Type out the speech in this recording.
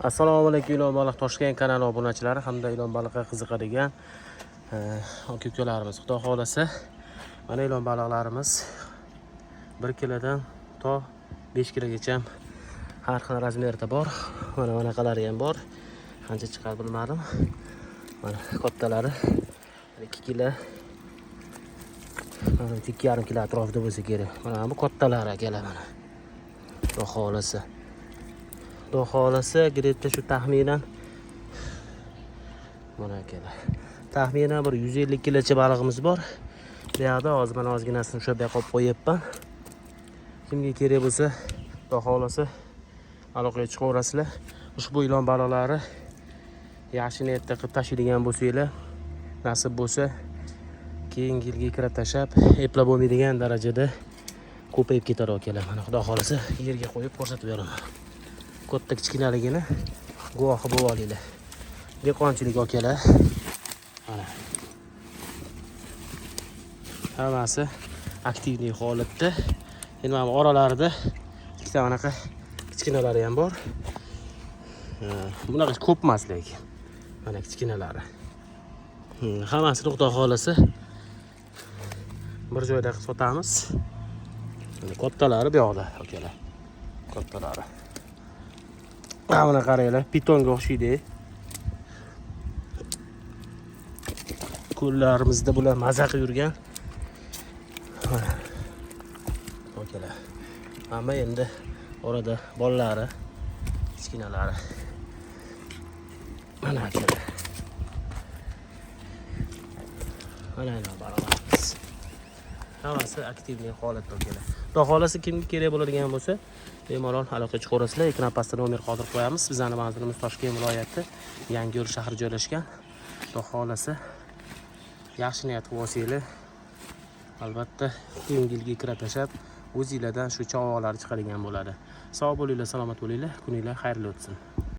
Assalomu alaykum ilon baliq Toshkent kanali obunachilari hamda ilon baliqqa qiziqadigan aka-ukalarimiz. Xudo xolasa mana ilon baliqlarimiz 1 kilodan to 5 kilogacha har xil razmerda bor. Mana bunaqalari ham bor. Qancha chiqar bilmadim. Mana kattalari 2 kilo 2,5 kilo atrofida bo'lsa kerak. Mana bu kattalari akalar mana. Xudo xolasa. Xudo xolasa gretta shu taxminan mana akalar. Taxminan bir 150 kilocha balig'imiz bor. Bu yerda hozir mana ozginasini o'sha yoqqa qo'yib qo'yibman. Kimga kerak bo'lsa, xudo xolasa aloqaga chiqaverasizlar. Ushbu ilon baliqlari yaxshi niyatda qilib tashlaydigan bo'lsanglar, nasib bo'lsa keyingi yilga kirib tashlab, eplab bo'lmaydigan darajada ko'payib ketadi akalar. Mana xudo xolasa yerga qo'yib ko'rsatib beraman. Katta kichkinaligini guvohi bo'lib olinglar. Dehqonchilik akalar. Mana. Hammasi aktivniy holatda. Endi mana oralarida ikkita anaqa kichkinalari ham bor. Bunaqa ko'p emas lekin. Mana kichkinalari. Hammasini xudo xolasa bir joyda qilib sotamiz. Kattalari bu yoqda akalar. Kattalari. Mana qaranglar, pitonga o'xshaydi. Ko'llarimizda bular maza qilib yurgan. Mana. Akalar. Hamma endi orada bolalari, kichkinalari. Mana akalar. Mana baravarimiz. Hammasi aktivniy holatda akalar. Xudo xolasa kimga kerak bo'ladigan bo'lsa, bemalol aloqa chiqaverasizlar. Ekran pastida nomer qoldirib qo'yamiz. Bizning manzilimiz Toshkent viloyati, Yangiyo'l shahri joylashgan. Xudo xolasa yaxshi niyat bo'lsanglar, albatta keyingi yilga kira tashab, o'zingizlardan shu chavoqlar chiqadigan bo'ladi. Sog' bo'linglar, salomat bo'linglar, kuninglar xayrli o'tsin.